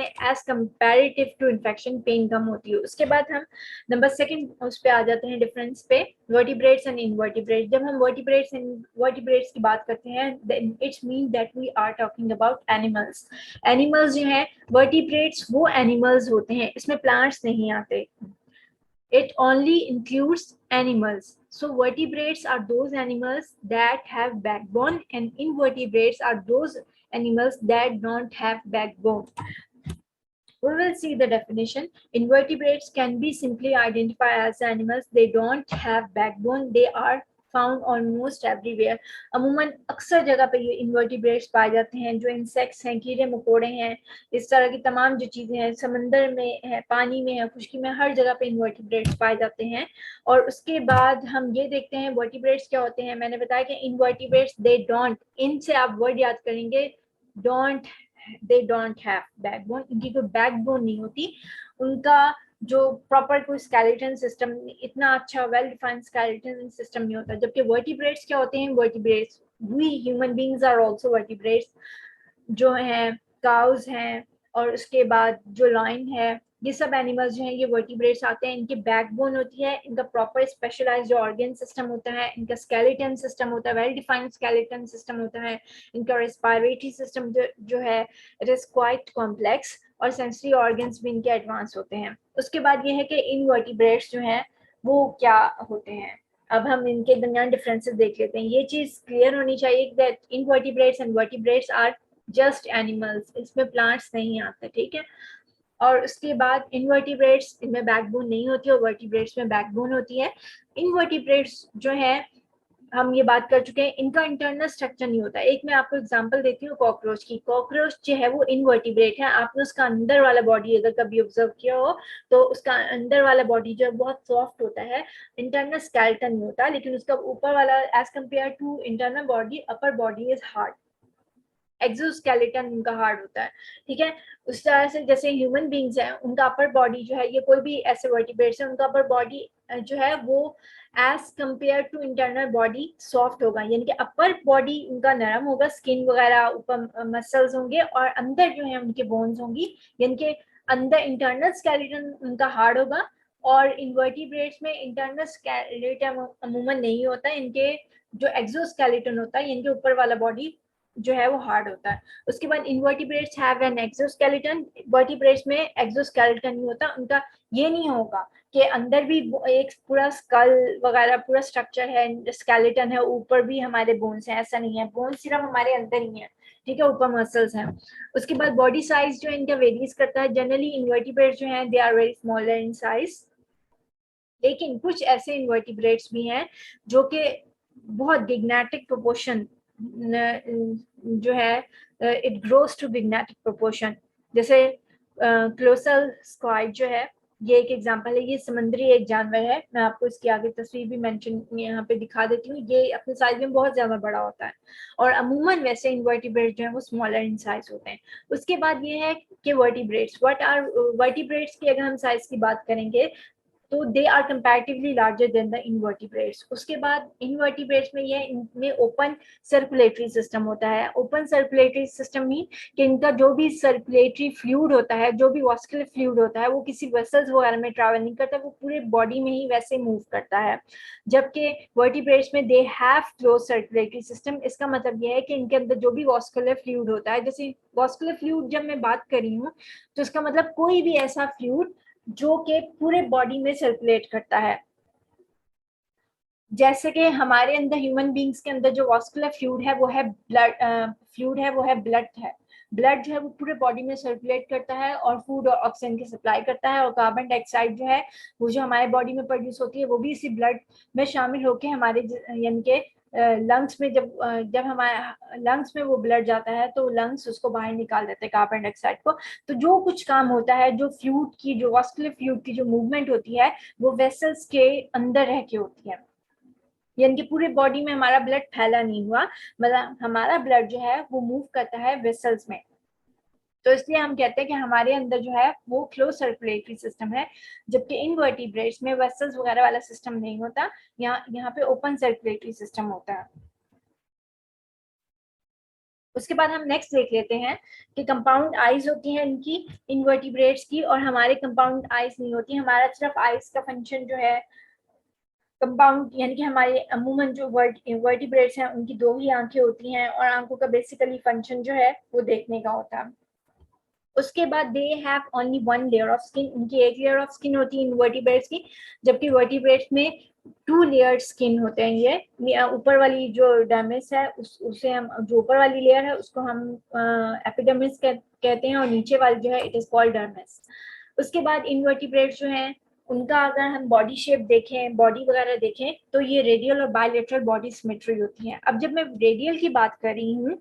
As comparative to infection pain कम होती है। उसके बाद हम नंबर सेकंड उस पे आ जाते हैं डिफरेंस पे, वर्टिब्रेट्स एंड इनवर्टिब्रेट्स। जब हम वर्टिब्रेट्स एंड वर्टिब्रेट्स की बात करते हैं then it's mean that we are talking about animals. Animals जो है वर्टिब्रेट्स वो एनिमल्स होते हैं, इसमें प्लांट्स नहीं आते। It only includes animals. So vertebrates are those animals that have backbone and invertebrates are those animals that don't have backbone. We will see the definition. Invertebrates can be simply identified as animals. They don't have backbone. They are found almost everywhere. अमूमन अक्सर जगह पे ये invertebrates पाए जाते हैं, जो insects हैं, कीड़े मकोड़े हैं, इस तरह की तमाम जो चीजें हैं, समंदर में है, पानी में है, खुश्की में, हर जगह पे इन्वर्टिब्रेट्स पाए जाते हैं। और उसके बाद हम ये देखते हैं वर्टिब्रेट्स क्या होते हैं। मैंने बताया कि इन्वर्टिब्रेट्स दे डोंट, इनसे आप वर्ड याद करेंगे, don't, they don't have backbone, इनकी कोई बैकबोन नहीं होती, उनका जो प्रॉपर कोई स्केलेटन सिस्टम, इतना अच्छा वेल डिफाइंड स्केलेटन सिस्टम नहीं होता। जबकि वर्टिब्रेट्स क्या होते हैं, vertebrates we human beings are also vertebrates, जो हैं काउज हैं, और उसके बाद जो लाइन है, ये सब एनिमल्स जो हैं ये वर्टिब्रेट्स आते हैं। इनकी बैकबोन होती है, इनका प्रॉपर स्पेशलाइज्ड जो ऑर्गन सिस्टम होता है, इनका स्केलेटन सिस्टम होता है, वेल डिफाइंड स्केलेटन सिस्टम होता है, इनका रेस्पिरेटरी सिस्टम जो है इट इज क्वाइट कॉम्प्लेक्स, और सेंसरी ऑर्गन्स भी इनके एडवांस होते हैं। उसके बाद ये है कि इनवर्टिब्रेट्स जो हैं वो क्या होते हैं। अब हम इनके दरमियान डिफरेंसेस देख लेते हैं। ये चीज क्लियर होनी चाहिए that invertebrates and vertebrates are just animals, इसमें प्लांट्स नहीं आते, ठीक है। और उसके बाद इनवर्टिब्रेट्स, इनमें बैकबोन नहीं होती और वर्टिब्रेट्स में बैकबोन होती है। इनवर्टिब्रेट्स जो है हम ये बात कर चुके हैं, इनका इंटरनल स्ट्रक्चर नहीं होता। एक मैं आपको एग्जांपल देती हूँ कॉकरोच की। कॉकरोच जो है वो इनवर्टिब्रेट है, आपने उसका अंदर वाला बॉडी अगर कभी ऑब्जर्व किया हो तो उसका अंदर वाला बॉडी जो है बहुत सॉफ्ट होता है, इंटरनल स्केलेटन नहीं होता, लेकिन उसका ऊपर वाला as compare to internal body, upper body is hard, exoskeleton उनका हार्ड होता है, ठीक है। उस तरह से जैसे ह्यूमन बींग्स हैं, उनका अपर बॉडी जो है, ये कोई भी ऐसे वर्टिब्रेट्स है, उनका अपर बॉडी जो है वो as compare to internal body soft होगा, यानी कि अपर बॉडी उनका नरम होगा, स्किन वगैरह, ऊपर मसल्स होंगे, और अंदर जो है उनके बोन्स होंगी, यानी कि अंदर इंटरनल स्केलेटन उनका हार्ड होगा। और इनवर्टिब्रेट्स में इंटरनल स्केलेटन अमूमन नहीं होता, इनके जो एक्सोस्केलेटन होता है, इनके ऊपर वाला बॉडी जो है वो हार्ड होता है। उसके बाद invertebrates have an exoskeleton, vertebrates में एक्सोस्केलेटन नहीं होता, उनका ये नहीं होगा कि अंदर भी एक पूरा स्कल वगैरह पूरा स्ट्रक्चर है, स्केलेटन है, ऊपर भी हमारे बोन्स हैं, ऐसा नहीं है, बोन्स सिर्फ हमारे अंदर ही है, ठीक है, ऊपर मसल्स हैं। उसके बाद बॉडी साइज जो इनका वेरीज करता है, जनरली इनवर्टिब्रेट्स जो हैं they are very smaller in size, लेकिन कुछ ऐसे इनवर्टिब्रेट्स भी हैं जो कि बहुत गिग्नेटिक प्रोपोर्शन जो है, इट ग्रोस टू गिग्नेटिक प्रोपोर्शन। जैसे क्लोसल स्क्वाइड जो है, ये एक एग्जांपल है, ये समुद्री एक जानवर है, मैं आपको इसकी आगे तस्वीर भी मेंशन यहाँ पे दिखा देती हूँ। ये अपने साइज में बहुत ज्यादा बड़ा होता है, और अमूमन वैसे इनवर्टिब्रेट्स जो है वो स्मॉलर इन साइज होते हैं। उसके बाद ये है कि वर्टिब्रेट्स, व्हाट आर वर्टिब्रेट्स की अगर हम साइज की बात करेंगे तो they are comparatively larger than the invertebrates. उसके बाद इनवर्टिब्रेट्स में ये, इनमें ओपन सर्कुलेटरी सिस्टम होता है। ओपन सर्कुलेटरी सिस्टम मीन कि इनका जो भी सर्कुलेटरी फ्लूइड होता है, जो भी वास्कुलर फ्लूइड होता है, वो किसी वेसल्स वगैरह में ट्रैवल नहीं करता, वो पूरे बॉडी में ही वैसे मूव करता है। जबकि वर्टिब्रेट्स में they have close circulatory system, इसका मतलब ये है कि इनके अंदर जो भी वास्कुलर फ्लूइड होता है, जैसे वास्कुलर फ्लूइड जब मैं बात कर रही हूँ तो इसका मतलब कोई भी ऐसा फ्लूइड जो कि पूरे बॉडी में सर्कुलेट करता है। जैसे कि हमारे अंदर ह्यूमन बींग्स के अंदर जो वास्कुलर फ्लूइड है वो है ब्लड, फ्लूइड है वो है ब्लड है। ब्लड जो है वो पूरे बॉडी में सर्कुलेट करता है और फूड और ऑक्सीजन की सप्लाई करता है, और कार्बन डाइऑक्साइड जो है वो जो हमारे बॉडी में प्रोड्यूस होती है वो भी इसी ब्लड में शामिल होकर हमारे यानी कि लंग्स में, जब हमारे लंग्स में वो ब्लड जाता है तो लंग्स उसको बाहर निकाल देते हैं कार्बन डाइऑक्साइड को। तो जो कुछ काम होता है, जो फ्लूइड की, जो वास्कुलर फ्लूइड की जो मूवमेंट होती है वो वेसल्स के अंदर रह के होती है, यानी कि पूरे बॉडी में हमारा ब्लड फैला नहीं हुआ, मतलब हमारा ब्लड जो है वो मूव करता है वेसल्स में। तो इसलिए हम कहते हैं कि हमारे अंदर जो है वो क्लोज सर्कुलेटरी सिस्टम है, जबकि इनवर्टिब्रेट्स में वेसल्स वगैरह वाला सिस्टम नहीं होता, यहाँ पे ओपन सर्कुलेटरी सिस्टम होता है। उसके बाद हम नेक्स्ट देख लेते हैं कि कंपाउंड आईज होती हैं इनकी इनवर्टिब्रेट्स की, और हमारे कंपाउंड आईज नहीं होती। हमारा सिर्फ आईज का फंक्शन जो है कंपाउंड, यानी कि हमारे अमूमन जो वर्टिब्रेट्स हैं उनकी दो ही आंखें होती हैं, और आंखों का बेसिकली फंक्शन जो है वो देखने का होता है। उसके बाद they have only one layer of skin, उनकी एक लेयर ऑफ स्किन होती है इनवर्टिब्रेट्स की, जबकि वर्टिब्रेट्स में टू लेयर स्किन होते हैं। ये ऊपर वाली जो डर्मिस है उसे हम, जो ऊपर वाली लेयर है उसको हम एपिडर्मिस कहते हैं, और नीचे वाली जो है इट इज कॉल्ड डर्मिस। उसके बाद इनवर्टिब्रेट्स जो हैं उनका अगर हम बॉडी शेप देखें, बॉडी वगैरह देखें, तो ये रेडियल और बायलेटरल बॉडी सिमेट्री होती है। अब जब मैं रेडियल की बात कर रही हूँ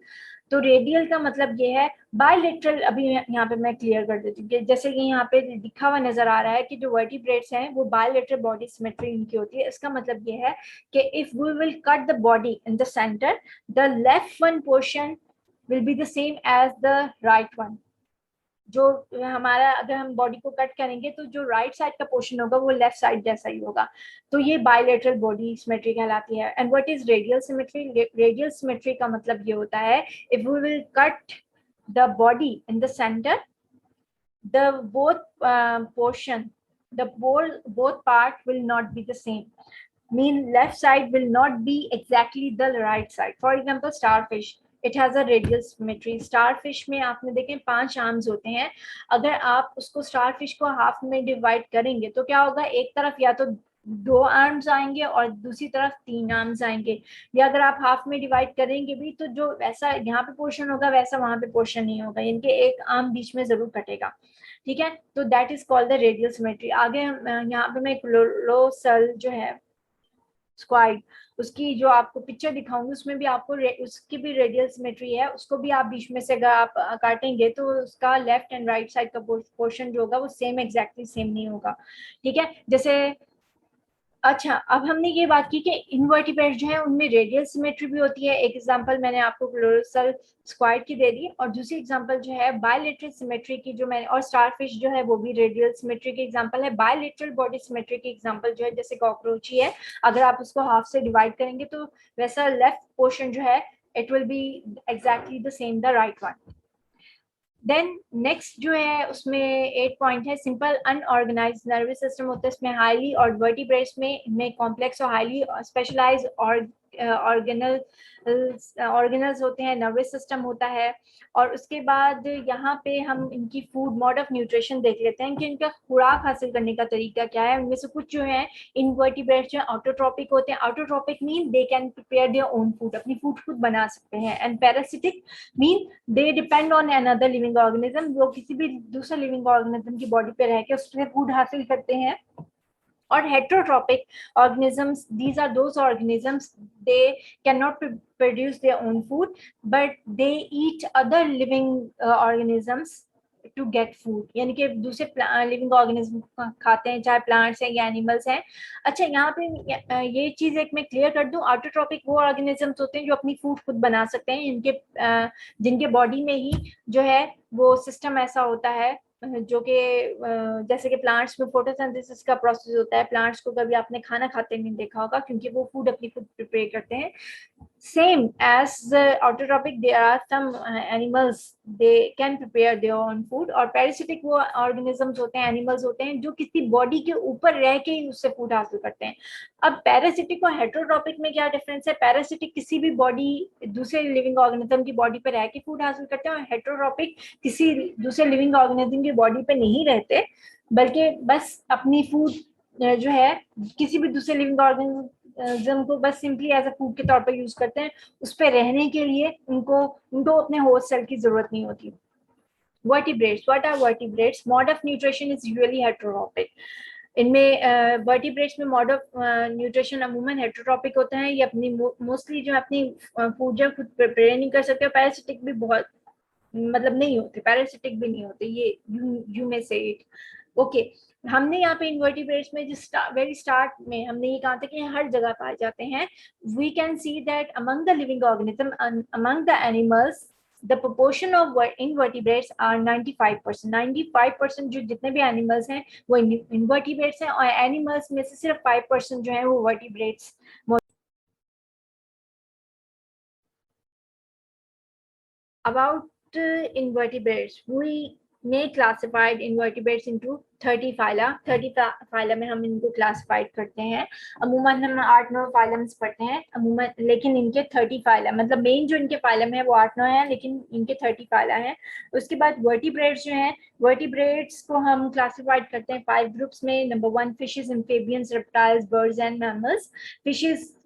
तो रेडियल का मतलब ये है, बायलेटरल अभी यहाँ पे मैं क्लियर कर देती हूँ, जैसे कि यहाँ पे लिखा हुआ नजर आ रहा है कि जो वर्टिब्रेट्स हैं वो बायलेटरल बॉडी सिमेट्री इनकी होती है। इसका मतलब ये है कि if we will cut the body in the centre, the left one portion will be the same as the right one. जो हमारा, अगर हम बॉडी को कट करेंगे तो जो राइट साइड का पोर्शन होगा वो लेफ्ट साइड जैसा ही होगा। तो ये बायलेटरल बॉडी सिमेट्री कहलाती है। And what is radial symmetry? Radial symmetry का मतलब ये होता है, if we will cut the body in the center, the both part will not be the same, mean left side will not be exactly the right side. For example, starfish, it has a radial symmetry. starfish में आपने देखें 5 arms होते हैं। अगर आप उसको starfish को half में डिवाइड करेंगे तो क्या होगा, एक तरफ या तो 2 आर्म्स आएंगे और दूसरी तरफ 3 आर्म्स आएंगे, या अगर आप हाफ में डिवाइड करेंगे भी तो जो वैसा यहाँ पे पोर्शन होगा वैसा वहां पे पोर्शन नहीं होगा, यानी कि एक आर्म बीच में जरूर कटेगा। ठीक है, तो that is called the radial symmetry. आगे हम यहाँ पे मैं क्लोरोसल जो है स्क्वाइड, उसकी जो आपको पिक्चर दिखाऊंगी उसमें भी आपको उसकी भी रेडियल सिमेट्री है। उसको भी आप बीच में से अगर आप काटेंगे तो उसका लेफ्ट एंड राइट साइड का पोर्शन जो होगा वो सेम एग्जैक्टली सेम नहीं होगा। ठीक है, जैसे अच्छा, अब हमने ये बात की कि इनवर्टिब्रेट्स जो है उनमें रेडियल सिमेट्री भी होती है। एक एग्जांपल मैंने आपको क्लोरोसल स्क्वाइड की दे दी, और दूसरी एग्जांपल जो है बायलेटरल सिमेट्री की जो मैंने, और स्टारफिश जो है वो भी रेडियल सिमेट्री की एग्जांपल है। बायलेटरल बॉडी सिमेट्री की एग्जांपल जो है जैसे कॉकरोच ही है, अगर आप उसको हाफ से डिवाइड करेंगे तो वैसा लेफ्ट पोर्शन जो है it will be exactly the same the right one. Then next जो है उसमें 8 पॉइंट है, सिंपल अनऑर्गेनाइज नर्वस सिस्टम होता है इसमें हाईली, और वर्टिब्रेट्स में कॉम्प्लेक्स और हाईली स्पेशलाइज और ऑर्गेनल्स होते हैं, नर्वस सिस्टम होता है। और उसके बाद यहाँ पे हम इनकी फूड मोड ऑफ न्यूट्रिशन देख लेते हैं कि इनका खुराक हासिल करने का तरीका क्या है। उनमें से कुछ जो है इनवर्टिब्रेट्स जो ऑटोट्रोपिक होते हैं। Autotrophic mean they can prepare their own food, अपनी फूड खुद बना सकते हैं। And parasitic mean they depend on another living organism, वो किसी भी दूसरे लिविंग ऑर्गेनिज्म की बॉडी पे रह के उससे फूड हासिल करते हैं। और heterotropic organisms, these are those organisms, they cannot produce their own food but they eat other living organisms to get food, यानी कि दूसरे लिविंग ऑर्गेनिज्म खाते हैं, चाहे प्लांट्स हैं या एनिमल्स हैं। अच्छा, यहाँ पे ये चीज एक मैं क्लियर कर दूं, ऑटोट्रोपिक वो ऑर्गेनिजम्स होते हैं जो अपनी फूड खुद बना सकते हैं, इनके जिनके बॉडी में ही जो है वो सिस्टम ऐसा होता है जो कि जैसे कि प्लांट्स में फोटोसिंथेसिस का प्रोसेस होता है। प्लांट्स को कभी आपने खाना खाते नहीं देखा होगा क्योंकि वो फूड अपनी खुद प्रिपेयर करते हैं। same as the autotrophic, there are some animals they can prepare their own food, और parasitic वो organisms होते हैं, animals होते हैं जो किसी बॉडी के ऊपर रह के ही उससे फूड हासिल करते हैं। अब पैरासिटिक और हेटरोट्रोपिक में क्या डिफरेंस है? पैरासिटिक किसी भी बॉडी, दूसरे लिविंग ऑर्गेनिज्म की बॉडी पर रह के फूड हासिल करते हैं, और हेटरोट्रोपिक किसी दूसरे लिविंग ऑर्गेनिज्म की बॉडी पे नहीं रहते बल्कि बस अपनी फूड जो है किसी भी दूसरे लिविंग ऑर्गेनिज्म को बस सिंपली एज अ फूड के तौर पर यूज करते हैं। उस पर रहने के लिए उनको उनको अपने होस्ट सेल की जरूरत नहीं होती। Vertebrates, what are vertebrates? Mode of nutrition is usually heterotrophic. इनमें वर्टिब्रेट्स में मोड ऑफ न्यूट्रिशन अमूमन हेटरोट्रोपिक होता है, ये अपनी मोस्टली जो अपनी फूड जो खुद प्रिपेयर नहीं कर सकते। पैरासिटिक भी बहुत मतलब नहीं होते, पैरासिटिक भी नहीं होते, ये यू में से इट। ओके, हमने यहाँ पे इनवर्टिब्रेट्स में जिस वेरी स्टार्ट में हमने ये कहा था कि हर जगह पाए जाते हैं। We can see that among the living organism, among the animals, the proportion of invertebrates are 95%। 95% जो जितने भी एनिमल्स हैं वो इनवर्टिब्रेट्स हैं, और एनिमल्स में से सिर्फ 5% जो है वो vertebrates about invertebrates, we may classified invertebrates into 30 phyla. 30 phyla में हम इनको क्लासिफाइड करते हैं. अमूमन हम 8-9 फाइलम्स पढ़ते हैं अमूमन, लेकिन इनके 30 फाइला, मतलब मेन जो इनके फाइलम है वो 8-9 है, लेकिन इनके 30 फाइला है. उसके बाद वर्टिब्रेट्स जो हैं, वर्टिब्रेट्स को हम क्लासिफाइड करते हैं 5 ग्रुप्स में. Number 1 fishes, amphibians, reptiles, birds and mammals.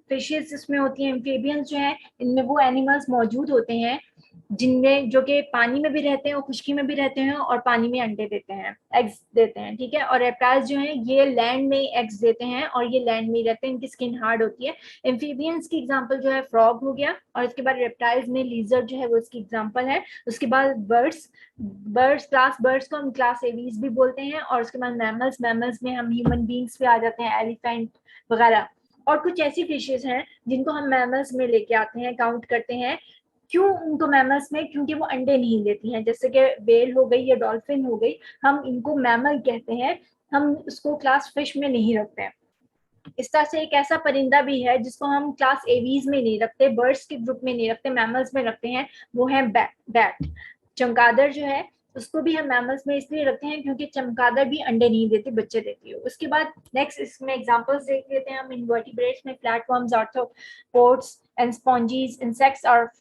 Fishes इसमें होती हैं. एम्फिबियंस जो है, इनमें वो एनिमल्स मौजूद होते हैं जिनमें जो कि पानी में भी रहते हैं और खुश्की में भी रहते हैं और पानी में अंडे देते हैं, एग्स देते हैं, ठीक है. और रेप्टाइल्स जो हैं ये लैंड में एग्स देते हैं और ये लैंड में रहते हैं, इनकी स्किन हार्ड होती है. एम्फीबियंस की एग्जांपल जो है फ्रॉग हो गया, और इसके बाद रेप्टाइल्स में लीजर्ड जो है वो इसकी एग्जांपल है. उसके बाद बर्ड्स को हम क्लास एवीज भी बोलते हैं. और उसके बाद मैमल्स में हम ह्यूमन बींग्स पे आ जाते हैं, एलिफेंट वगैरह. और कुछ ऐसी फिशेज हैं जिनको हम मैमल्स में लेके आते हैं, काउंट करते हैं. क्यों उनको मैमल्स में? क्योंकि वो अंडे नहीं देती हैं, जैसे कि वेल हो गई या डॉल्फिन हो गई, हम इनको मैमल कहते हैं, हम उसको क्लास फिश में नहीं रखते हैं. इस तरह से एक ऐसा परिंदा भी है जिसको हम क्लास एवीज में नहीं रखते, बर्ड्स के ग्रुप में नहीं रखते, मैमल्स में रखते हैं, वो है बैट. चमगादड़ जो है उसको भी हम मैमल्स में इसलिए रखते हैं क्योंकि चमगादड़ भी अंडे नहीं देती, बच्चे देती है. उसके बाद नेक्स्ट इसमें एग्जांपल्स देख लेते हैं हम. इनवर्टिब्रेट्स में flatworms, arthropods and sponges, insects are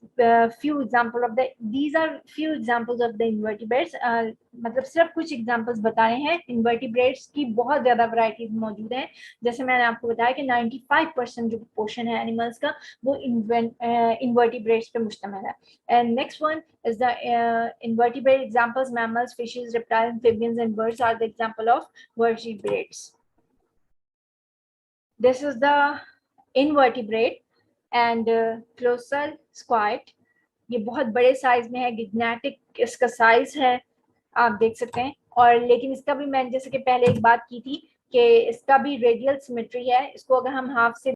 few example of the, these are few examples of the invertebrates. मतलब सिर्फ कुछ एग्जांपल्स बताए हैं. इन्वर्टिब्रेट्स की बहुत ज्यादा वैरायटीज मौजूद हैं. जैसे मैंने आपको बताया कि 95% जो पोर्शन है एनिमल्स का वो इन्वर्टिब्रेट्स पे मुश्तमिल है. And next one is the invertebrate examples: mammals, fishes, reptiles, amphibians and birds are the example of vertebrates. This is the invertebrate and colossal squid. ये बहुत बड़े साइज में है, गिगनेटिक इसका साइज है, आप देख सकते हैं. और लेकिन इसका भी मैंने जैसे कि पहले एक बात की थी कि इसका भी रेडियल सिमेट्री है. इसको अगर हम हाफ से